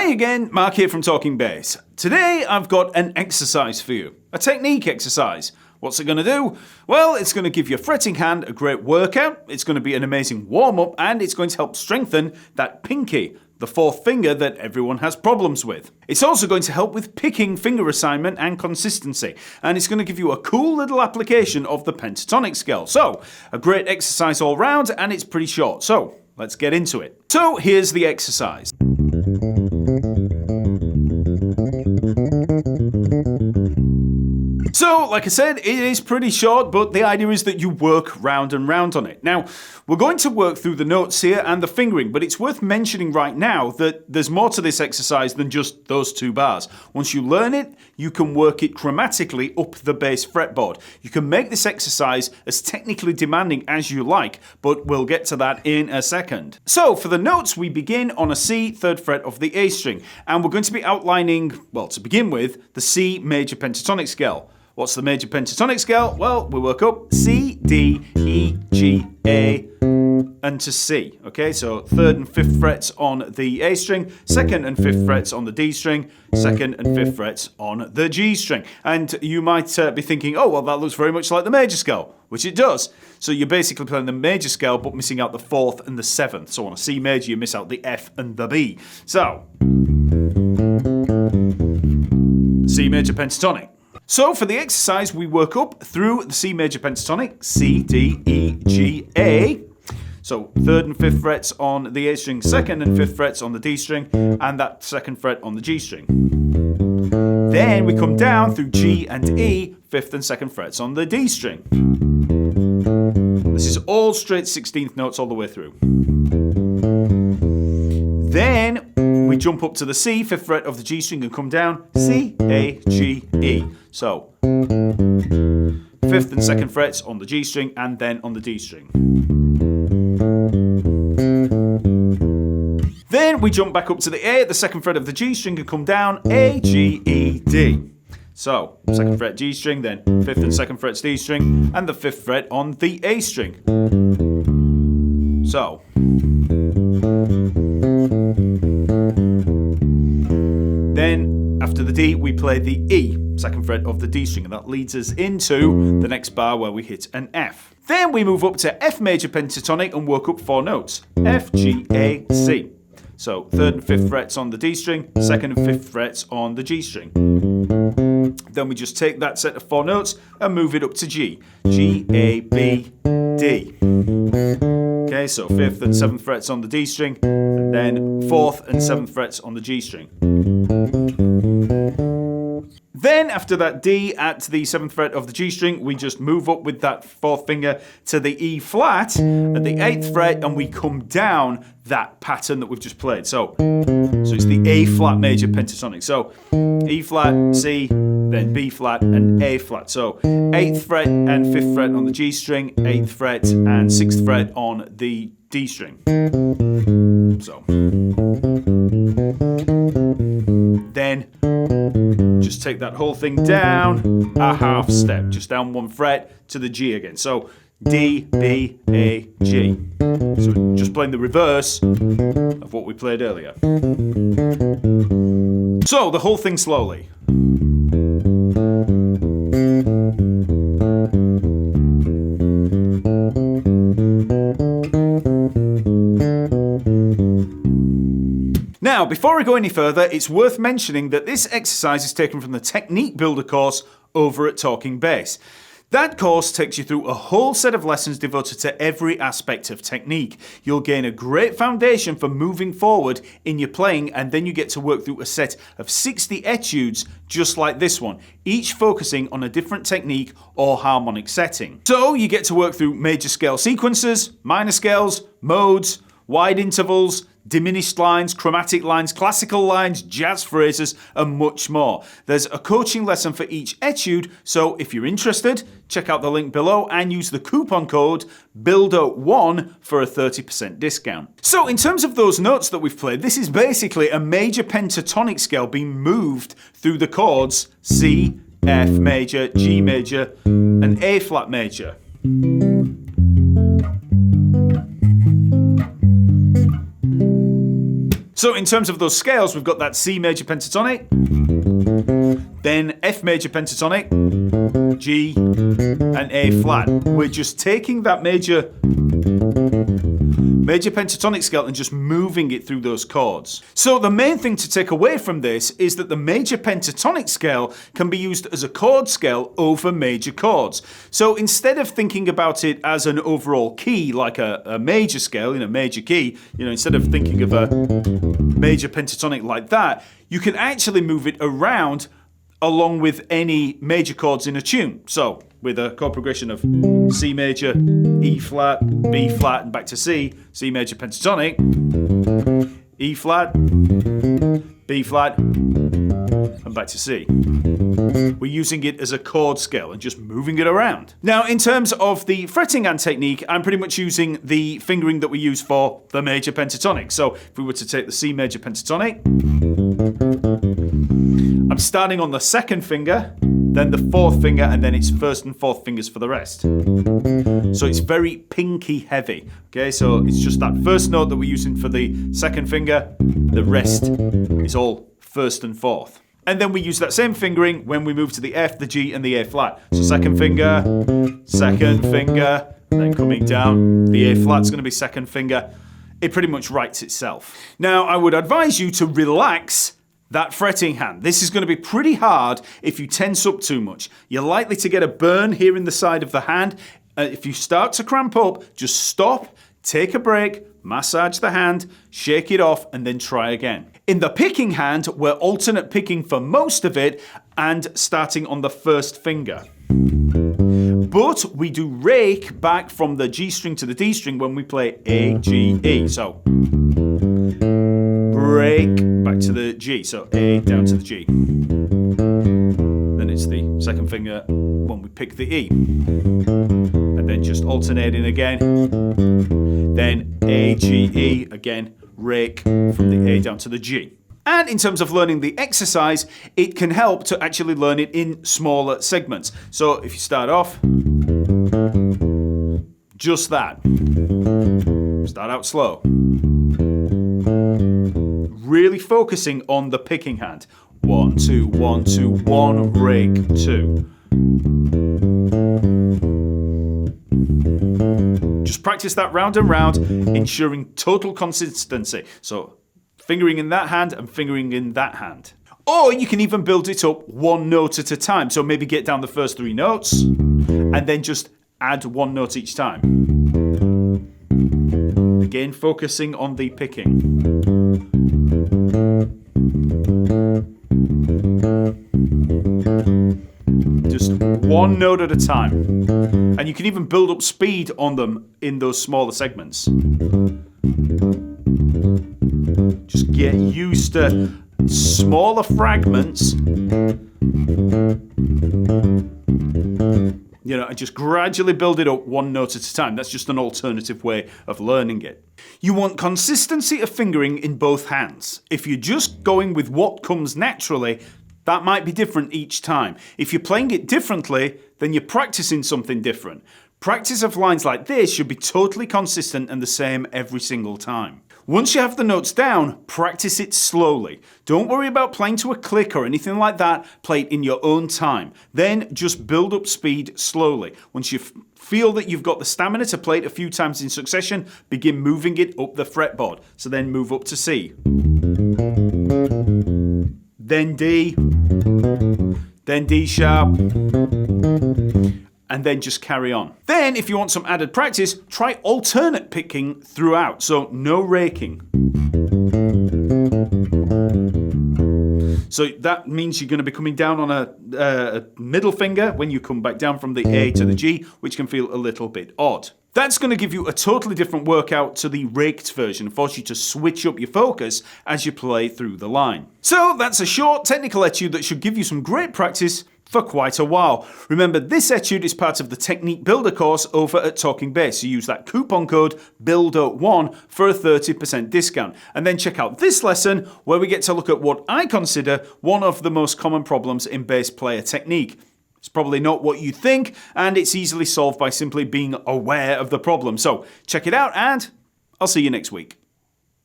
Hi again, Mark here from Talking Bass. Today I've got an exercise for you, a technique exercise. What's it going to do? Well, it's going to give your fretting hand a great workout, it's going to be an amazing warm-up, and it's going to help strengthen that pinky, the fourth finger that everyone has problems with. It's also going to help with picking finger assignment and consistency, and it's going to give you a cool little application of the pentatonic scale. So, a great exercise all round, and it's pretty short. So, let's get into it. So, here's the exercise. So, like I said, it is pretty short, but the idea is that you work round and round on it. Now, we're going to work through the notes here and the fingering, but it's worth mentioning right now that there's more to this exercise than just those two bars. Once you learn it, you can work it chromatically up the bass fretboard. You can make this exercise as technically demanding as you like, but we'll get to that in a second. So, for the notes, we begin on a C, 3rd fret of the A string, and we're going to be outlining, well, to begin with, the C major pentatonic scale. What's the major pentatonic scale? Well, we work up C, D, E, G, A, and to C. Okay, so 3rd and 5th frets on the A string, 2nd and 5th frets on the D string, 2nd and 5th frets on the G string. And you might be thinking, oh, well, that looks very much like the major scale, which it does. So you're basically playing the major scale, but missing out the 4th and the 7th. So on a C major, you miss out the F and the B. So, C major pentatonic. So for the exercise, we work up through the C major pentatonic, C, D, E, G, A. So 3rd and 5th frets on the A string, 2nd and 5th frets on the D string, and that 2nd fret on the G string. Then we come down through G and E, 5th and 2nd frets on the D string. This is all straight 16th notes all the way through. Then we jump up to the C, 5th fret of the G string, and come down C, A, G, E. So 5th and 2nd frets on the G string and then on the D string. Then we jump back up to the A, the 2nd fret of the G string, and come down A, G, E, D. So 2nd fret G string, then 5th and 2nd frets D string, and the 5th fret on the A string. So then after the D, we play the E, 2nd fret of the D string, and that leads us into the next bar where we hit an F. Then we move up to F major pentatonic and work up 4 notes, F, G, A, C. So 3rd and 5th frets on the D string, 2nd and 5th frets on the G string. Then we just take that set of 4 notes and move it up to G, G, A, B, D. Okay, so 5th and 7th frets on the D string, and then 4th and 7th frets on the G string. Then after that D at the 7th fret of the G string, we just move up with that 4th finger to the E flat at the 8th fret, and we come down that pattern that we've just played. So it's the A flat major pentatonic. So E flat, C, then B flat and A flat. So 8th fret and 5th fret on the G string, 8th fret and 6th fret on the D string. So then just take that whole thing down a half step, just down 1 fret to the G again. So D, B, A, G. So just playing the reverse of what we played earlier. So the whole thing slowly. Now, before I go any further, it's worth mentioning that this exercise is taken from the Technique Builder course over at Talking Bass. That course takes you through a whole set of lessons devoted to every aspect of technique. You'll gain a great foundation for moving forward in your playing, and then you get to work through a set of 60 etudes just like this one, each focusing on a different technique or harmonic setting. So you get to work through major scale sequences, minor scales, modes, wide intervals, diminished lines, chromatic lines, classical lines, jazz phrases, and much more. There's a coaching lesson for each etude, so if you're interested, check out the link below and use the coupon code BUILDER1 for a 30% discount. So in terms of those notes that we've played, this is basically a major pentatonic scale being moved through the chords C, F major, G major, and A flat major. So in terms of those scales, we've got that C major pentatonic, then F major pentatonic, G, and A flat. We're just taking that major pentatonic scale and just moving it through those chords. So the main thing to take away from this is that the major pentatonic scale can be used as a chord scale over major chords. So instead of thinking about it as an overall key, like a major scale in a major key, instead of thinking of a major pentatonic like that, you can actually move it around along with any major chords in a tune. So with a chord progression of C major, E flat, B flat, and back to C, C major pentatonic, E flat, B flat, and back to C. We're using it as a chord scale and just moving it around. Now, in terms of the fretting hand technique, I'm pretty much using the fingering that we use for the major pentatonic. So if we were to take the C major pentatonic, I'm starting on the second finger, then the fourth finger, and then it's first and fourth fingers for the rest. So it's very pinky heavy. Okay, so it's just that first note that we're using for the second finger, the rest is all first and fourth. And then we use that same fingering when we move to the F, the G, and the A flat. So second finger, then coming down. The A flat's going to be second finger. It pretty much writes itself. Now, I would advise you to relax that fretting hand. This is going to be pretty hard if you tense up too much. You're likely to get a burn here in the side of the hand. If you start to cramp up, just stop, take a break, massage the hand, shake it off, and then try again. In the picking hand, we're alternate picking for most of it and starting on the first finger. But we do rake back from the G string to the D string when we play A, G, E. So break back to the G. So A down to the G. Then it's the second finger when we pick the E. And then just alternating again. Then A, G, E again. Rake from the A down to the G. And in terms of learning the exercise, it can help to actually learn it in smaller segments. So if you start off, just that. Start out slow. Really focusing on the picking hand. 1, 2, 1, 2, 1, rake, 2. Just practice that round and round, ensuring total consistency. So fingering in that hand and fingering in that hand. Or you can even build it up one note at a time. So maybe get down the first 3 notes and then just add 1 note each time. Again, focusing on the picking. Just 1 note at a time. And you can even build up speed on them in those smaller segments. Just get used to smaller fragments, and just gradually build it up 1 note at a time. That's just an alternative way of learning it. You want consistency of fingering in both hands. If you're just going with what comes naturally, that might be different each time. If you're playing it differently, then you're practicing something different. Practice of lines like this should be totally consistent and the same every single time. Once you have the notes down, practice it slowly. Don't worry about playing to a click or anything like that. Play it in your own time. Then just build up speed slowly. Once you feel that you've got the stamina to play it a few times in succession, begin moving it up the fretboard. So then move up to C. Then D. Then D sharp. And then just carry on. Then, if you want some added practice, try alternate picking throughout, so no raking. So that means you're going to be coming down on a middle finger when you come back down from the A to the G, which can feel a little bit odd. That's going to give you a totally different workout to the raked version and force you to switch up your focus as you play through the line. So that's a short technical etude that should give you some great practice for quite a while. Remember, this etude is part of the Technique Builder course over at Talking Bass. So use that coupon code BUILDER1 for a 30% discount. And then check out this lesson where we get to look at what I consider one of the most common problems in bass player technique. It's probably not what you think, and it's easily solved by simply being aware of the problem. So check it out, and I'll see you next week.